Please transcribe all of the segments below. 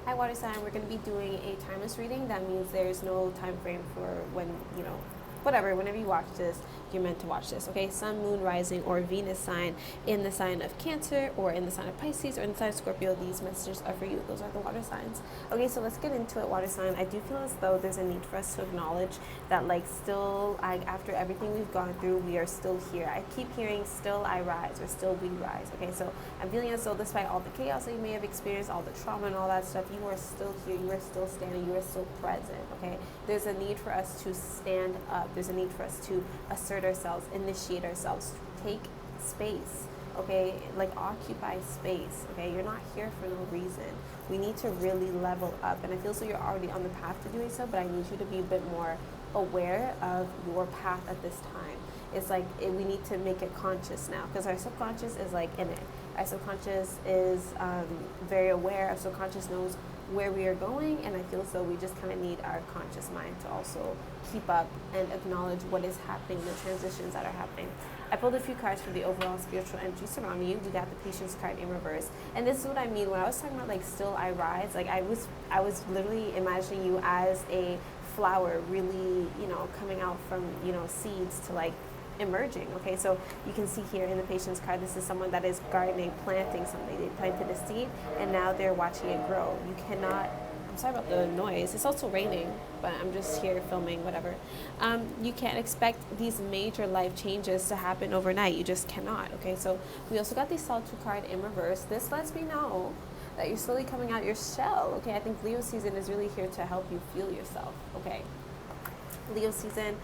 Hi, water sign. We're going to be doing a timeless reading. That means there's no time frame for when, whatever, whenever you watch this, you're meant to watch this, okay? Sun, moon, rising, or Venus sign in the sign of Cancer, or in the sign of Pisces, or in the sign of Scorpio. These messages are for you. Those are the water signs. Okay, so let's get into it, water sign. I do feel as though there's a need for us to acknowledge that, like, still, after everything we've gone through, we are still here. I keep hearing, still I rise, or still we rise, okay? So I'm feeling as though despite all the chaos that you may have experienced, all the trauma and all that stuff, you are still here, you are still standing, you are still present, okay? There's a need for us to stand up. There's a need for us to assert ourselves, initiate ourselves, take space, okay? Like, occupy space, okay? You're not here for no reason. We need to really level up, and I feel so you're already on the path to doing so, but I need you to be a bit more aware of your path at this time. It's like we need to make it conscious now, because our subconscious is like in it. Our subconscious is very aware. Our subconscious knows where we are going, and I feel as though we just kind of need our conscious mind to also keep up and acknowledge what is happening, the transitions that are happening. I pulled a few cards for the overall spiritual energy surrounding you. We got the Patience card in reverse, and this is what I mean when I was talking about, like, still I rise. Like, I was literally imagining you as a flower, really, coming out from, seeds to, like, emerging. Okay, so you can see here in the Patience card, this is someone that is gardening, planting something. They planted a seed and now they're watching it grow. You cannot, I'm sorry about the noise, it's also raining, but I'm just here filming, whatever. You can't expect these major life changes to happen overnight. You just cannot. Okay, so we also got the Solitude card in reverse. This lets me know that you're slowly coming out your shell. Okay, I think Leo season is really here to help you feel yourself. Okay, Leo season,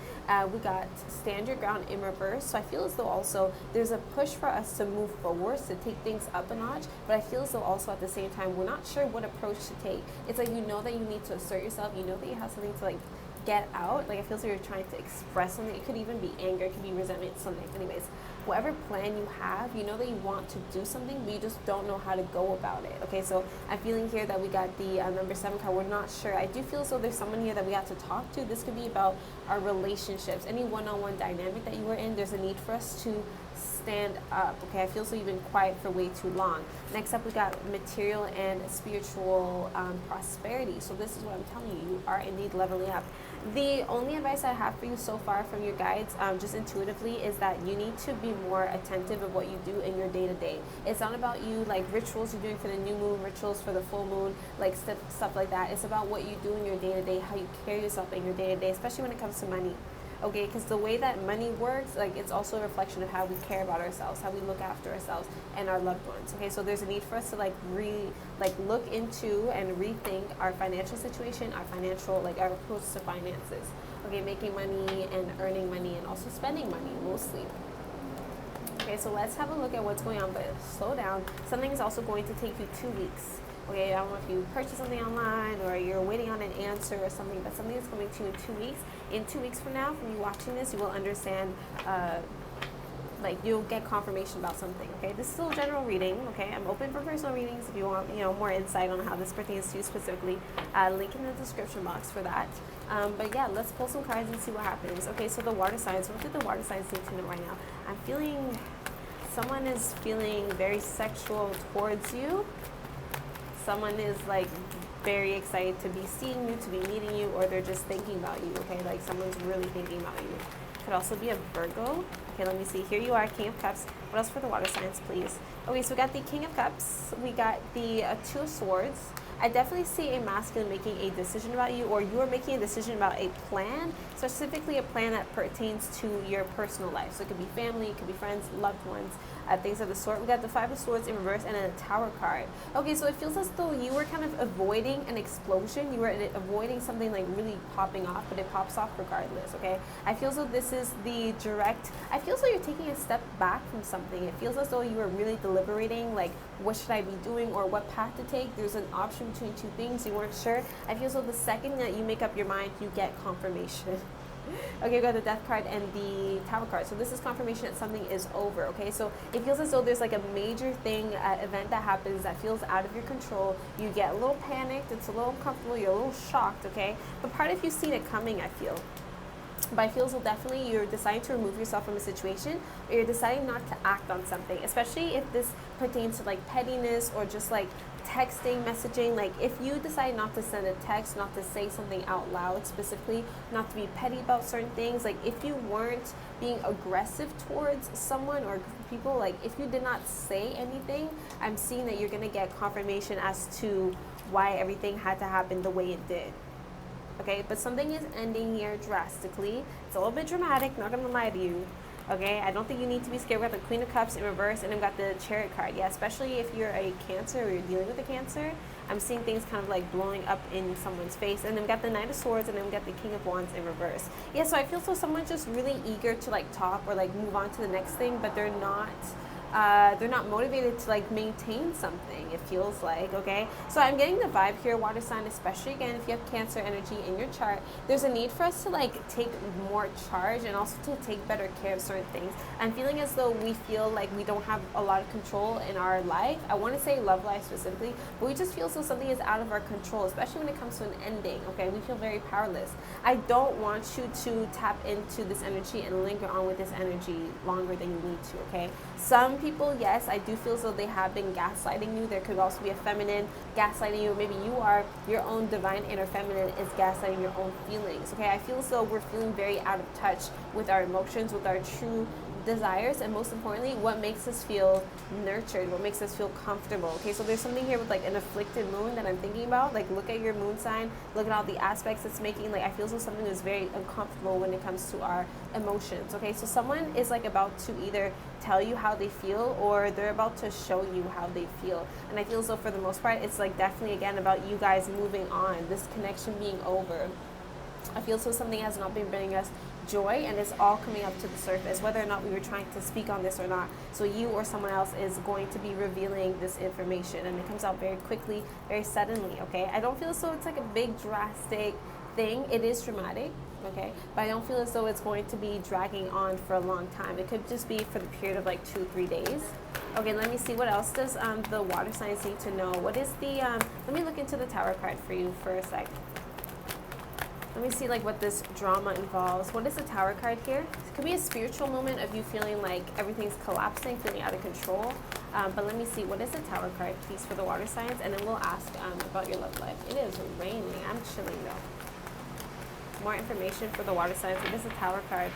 we got stand your ground in reverse. So I feel as though also there's a push for us to move forward, to take things up a notch, but I feel as though also at the same time we're not sure what approach to take. It's like, you know that you need to assert yourself, you know that you have something to, like, get out. Like, I feel as though you're trying to express something. It could even be anger, it could be resentment, something. Anyways, whatever plan you have, you know that you want to do something, but you just don't know how to go about it. Okay, so I'm feeling here that we got the number 7 card. We're not sure. I do feel as though there's someone here that we got to talk to. This could be about our relationships, any one-on-one dynamic that you were in. There's a need for us to stand up. Okay, I feel so you've been quiet for way too long. Next up, we got material and spiritual prosperity. So this is what I'm telling you. You are indeed leveling up. The only advice I have for you so far from your guides, just intuitively, is that you need to be more attentive of what you do in your day-to-day. It's not about you, like, rituals you're doing for the new moon, rituals for the full moon, like stuff like that. It's about what you do in your day-to-day, how you carry yourself in your day-to-day, especially when it comes to money. Okay, because the way that money works, like, it's also a reflection of how we care about ourselves, how we look after ourselves and our loved ones. Okay, so there's a need for us to, like, look into and rethink our financial situation, our financial, like, our approach to finances. Okay, making money and earning money and also spending money mostly. Okay, so let's have a look at what's going on, but slow down. Something is also going to take you 2 weeks. Okay, I don't know if you purchased something online or you're waiting on an answer or something, but something is coming to you in 2 weeks. In 2 weeks from now, from you watching this, you will understand, like, you'll get confirmation about something. Okay, this is still a general reading. Okay, I'm open for personal readings if you want, more insight on how this pertains to you specifically. Link in the description box for that. But yeah, let's pull some cards and see what happens. Okay, so the water signs. What do the water signs need to know right now? I'm feeling someone is feeling very sexual towards you. Someone is, like, very excited to be seeing you, to be meeting you, or they're just thinking about you. Okay, like, someone's really thinking about you. Could also be a Virgo. Okay, let me see. Here you are, King of Cups. What else for the water signs, please? Okay, so we got the King of Cups. We got the Two of Swords. I definitely see a masculine making a decision about you, or you are making a decision about a plan, specifically a plan that pertains to your personal life. So it could be family, it could be friends, loved ones, things of the sort. We got the Five of Swords in reverse and then a Tower card. Okay, so it feels as though you were kind of avoiding an explosion. You were avoiding something, like, really popping off, but it pops off regardless. Okay, I feel as though this is the direct. I feel as though you're taking a step back from something. It feels as though you were really deliberating, like, what should I be doing or what path to take. There's an option between two things. You weren't sure. I feel as though the second that you make up your mind, you get confirmation. Okay, we got the Death card and the Tower card. So this is confirmation that something is over. Okay, so it feels as though there's, like, a major thing, event that happens that feels out of your control. You get a little panicked. It's a little uncomfortable. You're a little shocked. Okay, but part of you've seen it coming, I feel. But I feel so definitely you're deciding to remove yourself from a situation, or you're deciding not to act on something, especially if this pertains to like pettiness or just like texting, messaging. Like if you decide not to send a text, not to say something out loud specifically, not to be petty about certain things, like if you weren't being aggressive towards someone or people, like if you did not say anything, I'm seeing that you're going to get confirmation as to why everything had to happen the way it did. Okay, but something is ending here drastically. It's a little bit dramatic, not gonna lie to you. Okay, I don't think you need to be scared. We got the Queen of Cups in reverse, and I've got the Chariot card. Yeah, especially if you're a Cancer or you're dealing with a Cancer, I'm seeing things kind of like blowing up in someone's face. And then we got the Knight of Swords, and then we got the King of Wands in reverse. Yeah, so I feel so someone's just really eager to like talk or like move on to the next thing, but they're not motivated to like maintain something, it feels like. Okay, so I'm getting the vibe here, water sign, especially again if you have Cancer energy in your chart, there's a need for us to like take more charge and also to take better care of certain things. I'm feeling as though we feel like we don't have a lot of control in our life. I want to say love life specifically, but we just feel as though something is out of our control, especially when it comes to an ending. Okay, we feel very powerless. I don't want you to tap into this energy and linger on with this energy longer than you need to. Okay, some people, yes, I do feel as though they have been gaslighting you. There could also be a feminine gaslighting you. Maybe you are your own divine inner feminine is gaslighting your own feelings. Okay, I feel as though we're feeling very out of touch with our emotions, with our true desires, and most importantly, what makes us feel nurtured, what makes us feel comfortable. Okay, so there's something here with like an afflicted moon that I'm thinking about. Like look at your moon sign, look at all the aspects it's making. Like I feel as though something is very uncomfortable when it comes to our emotions. Okay, so someone is like about to either tell you how they feel or they're about to show you how they feel, and I feel as though for the most part it's like definitely again about you guys moving on, this connection being over. I feel so something has not been bringing us joy, and it's all coming up to the surface, whether or not we were trying to speak on this or not. So you or someone else is going to be revealing this information, and it comes out very quickly, very suddenly. Okay, I don't feel as though it's like a big drastic thing. It is dramatic, okay, but I don't feel as though it's going to be dragging on for a long time. It could just be for the period of like 2-3 days. Okay, let me see, what else does the water signs need to know? What is the let me look into the Tower card for you for a sec. Let me see like what this drama involves. What is the Tower card here? It could be a spiritual moment of you feeling like everything's collapsing, feeling out of control. But let me see, what is the Tower card, please, for the water signs? And then we'll ask about your love life. It is raining. I'm chilling though. More information for the water signs. What is the Tower card?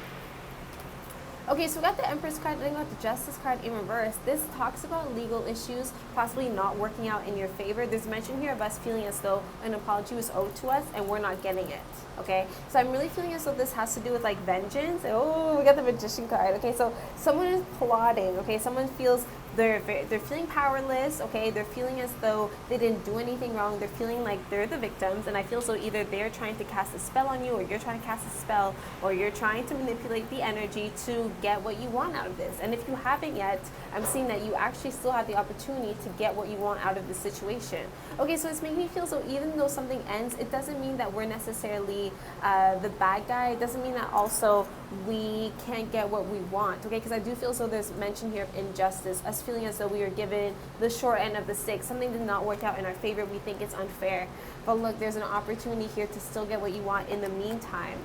Okay, so we got the Empress card, then we got the Justice card in reverse. This talks about legal issues possibly not working out in your favor. There's mention here of us feeling as though an apology was owed to us and we're not getting it. Okay, so I'm really feeling as though this has to do with like vengeance. Oh, we got the Magician card. Okay, so someone is plotting. Okay, someone feels they're feeling powerless. Okay, they're feeling as though they didn't do anything wrong. They're feeling like they're the victims, and I feel so either they're trying to cast a spell on you, or you're trying to cast a spell, or you're trying to manipulate the energy to get what you want out of this. And if you haven't yet, I'm seeing that you actually still have the opportunity to get what you want out of the situation. Okay, so it's making me feel so even though something ends, it doesn't mean that we're necessarily the bad guy. It doesn't mean that also we can't get what we want. Okay, because I do feel as though there's mention here of injustice, us feeling as though we were given the short end of the stick. Something did not work out in our favor. We think it's unfair. But look, there's an opportunity here to still get what you want in the meantime.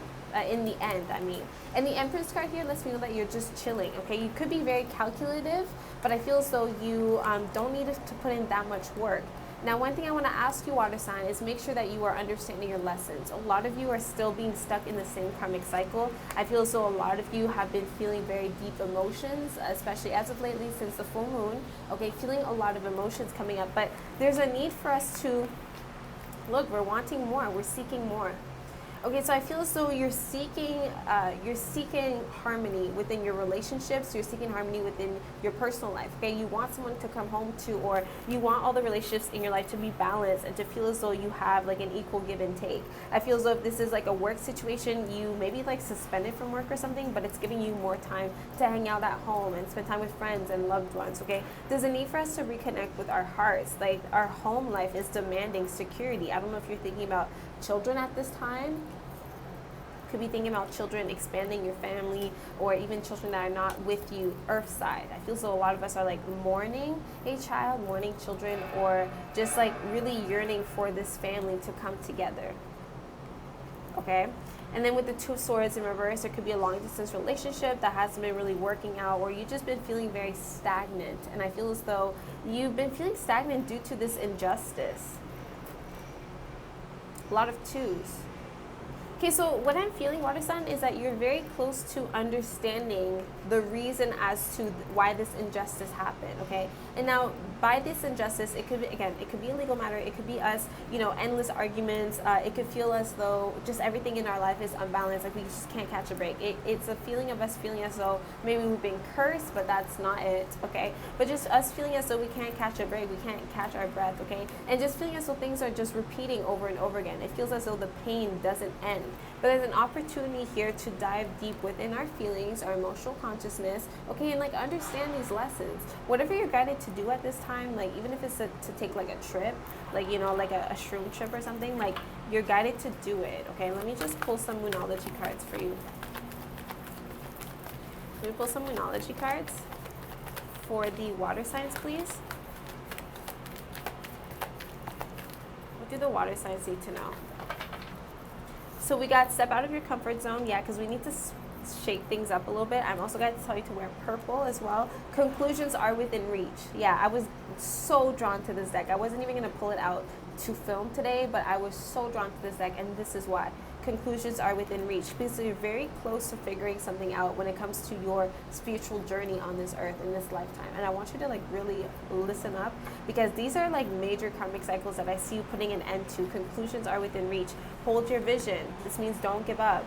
In the end, I mean. And the Empress card here lets me know that you're just chilling, okay? You could be very calculative, but I feel as though you don't need to put in that much work. Now, one thing I want to ask you, water sign, is make sure that you are understanding your lessons. A lot of you are still being stuck in the same karmic cycle. I feel as though a lot of you have been feeling very deep emotions, especially as of lately since the full moon. Okay, feeling a lot of emotions coming up, but there's a need for us to, look, we're wanting more, we're seeking more. Okay, so I feel as though you're seeking harmony within your relationships. You're seeking harmony within your personal life. Okay, you want someone to come home to, or you want all the relationships in your life to be balanced and to feel as though you have like an equal give and take. I feel as though if this is like a work situation, you maybe like suspended from work or something, but it's giving you more time to hang out at home and spend time with friends and loved ones. Okay, there's a need for us to reconnect with our hearts. Like our home life is demanding security. I don't know if you're thinking about children at this time. Could be thinking about children, expanding your family, or even children that are not with you earth side. I feel so a lot of us are like mourning a child, mourning children, or just like really yearning for this family to come together. Okay, And then with the Two of Swords in reverse, there could be a long distance relationship that hasn't been really working out, or you've just been feeling very stagnant. And I feel as though you've been feeling stagnant due to this injustice. A lot of twos. Okay, so what I'm feeling, water sign, is that you're very close to understanding the reason as to why this injustice happened, okay? And now, by this injustice, it could be, again, it could be a legal matter, it could be us, you know, endless arguments, it could feel as though just everything in our life is unbalanced, like we just can't catch a break. It's a feeling of us feeling as though maybe we've been cursed, but that's not it, okay? But just us feeling as though we can't catch a break, we can't catch our breath, okay? And just feeling as though things are just repeating over and over again. It feels as though the pain doesn't end. But there's an opportunity here to dive deep within our feelings, our emotional consciousness, okay, and like understand these lessons. Whatever you're guided to do at this time, like even if it's to take like a trip, like, you know, like a shroom trip or something, like you're guided to do it, okay? Let me just pull some Moonology cards for you. Let me pull some Moonology cards for the water signs, please. What do the water signs need to know? So we got step out of your comfort zone, yeah, because we need to shake things up a little bit. I'm also going to tell you to wear purple as well. Conclusions are within reach. Yeah, I was so drawn to this deck. I wasn't even going to pull it out to film today, but I was so drawn to this deck, and this is why. Conclusions are within reach, because you're very close to figuring something out when it comes to your spiritual journey on this earth in this lifetime. And I want you to like really listen up, because these are like major karmic cycles that I see you putting an end to. Conclusions are within reach. Hold your vision. This means don't give up.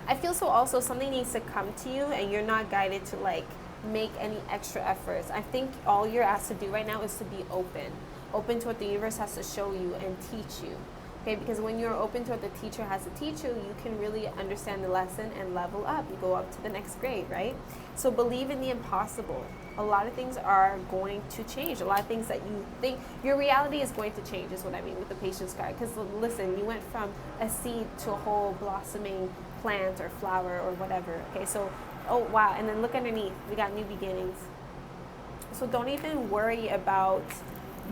I feel so also something needs to come to you, and you're not guided to like make any extra efforts. I think all you're asked to do right now is to be open to what the universe has to show you and teach you. Okay, because when you're open to what the teacher has to teach you, you can really understand the lesson and level up. You go up to the next grade, right? So believe in the impossible. A lot of things are going to change. A lot of things that you think, your reality is going to change, is what I mean with the patience card. Because listen, you went from a seed to a whole blossoming plant or flower or whatever. Okay, so, oh wow, and then look underneath. We got new beginnings. So don't even worry about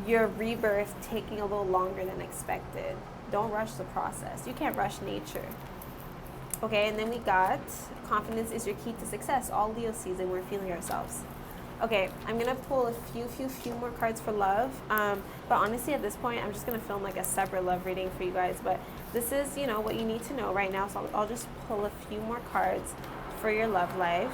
your rebirth taking a little longer than expected. Don't rush the process. You can't rush nature. Okay, and then we got confidence is your key to success. All Leo season, we're feeling ourselves. Okay, I'm gonna pull a few more cards for love. But honestly, at this point, I'm just gonna film like a separate love reading for you guys. But this is, you know, what you need to know right now. So I'll just pull a few more cards for your love life.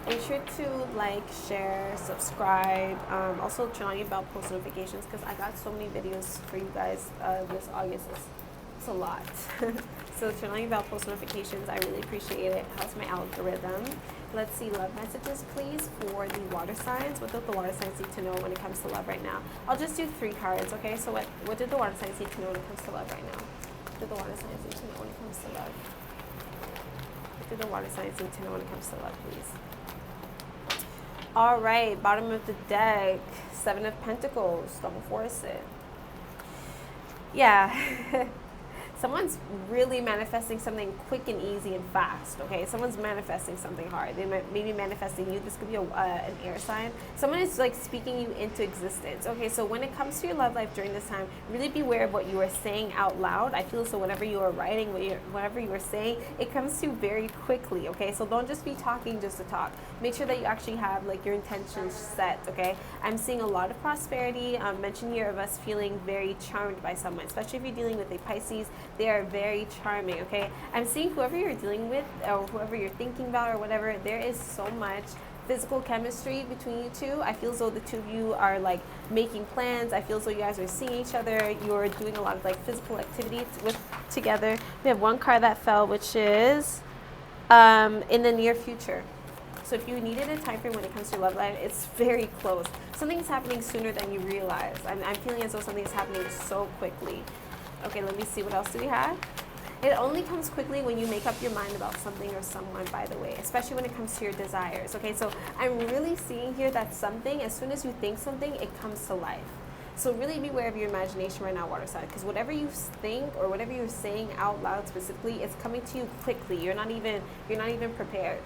Make sure to like, share, subscribe. Also turn on your bell post notifications, because I got so many videos for you guys this August. It's a lot. So turn on your bell post notifications. I really appreciate it. It helps my algorithm. Let's see love messages, please, for the water signs. What do the water signs need to know when it comes to love right now? I'll just do 3 cards, okay? So what did the water signs need to know when it comes to love right now? What do the water signs need to know when it comes to love? What do the water signs need to know when it comes to love, please? All right, bottom of the deck, 7 of Pentacles. Don't force it. Yeah. Someone's really manifesting something quick and easy and fast, okay? Someone's manifesting something hard. They might be manifesting you. This could be an air sign. Someone is like speaking you into existence. Okay, so when it comes to your love life during this time, really beware of what you are saying out loud. I feel so whenever you are writing, whatever you are saying, it comes to you very quickly, okay? So don't just be talking just to talk. Make sure that you actually have like your intentions set, okay? I'm seeing a lot of prosperity. Mention here of us feeling very charmed by someone, especially if you're dealing with a Pisces. They are very charming, okay? I'm seeing whoever you're dealing with or whoever you're thinking about or whatever, there is so much physical chemistry between you two. I feel as though the two of you are like making plans. I feel as though you guys are seeing each other. You're doing a lot of like physical activity together. We have one card that fell, which is in the near future. So if you needed a time frame when it comes to love life, it's very close. Something's happening sooner than you realize. I'm feeling as though something is happening so quickly. Okay, let me see, what else do we have? It only comes quickly when you make up your mind about something or someone, by the way, especially when it comes to your desires. Okay, so I'm really seeing here that something, as soon as you think something, it comes to life. So really beware of your imagination right now, water sign, because whatever you think or whatever you're saying out loud specifically, it's coming to you quickly. You're not even prepared.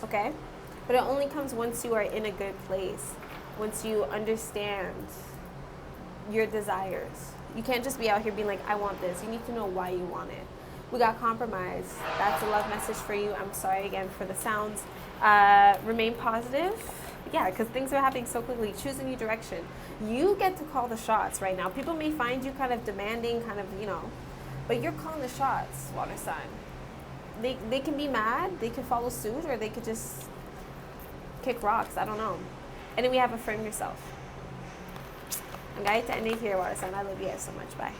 Okay? But it only comes once you are in a good place, once you understand your desires. You can't just be out here being like, I want this. You need to know why you want it. We got compromise. That's a love message for you. I'm sorry again for the sounds. Remain positive. Yeah, because things are happening so quickly. Choose a new direction. You get to call the shots right now. People may find you kind of demanding, kind of, but you're calling the shots, water sign. They can be mad, they can follow suit, or they could just kick rocks. I don't know. And then we have affirm yourself. I'm going to end it here, water sign. I love you guys so much. Bye.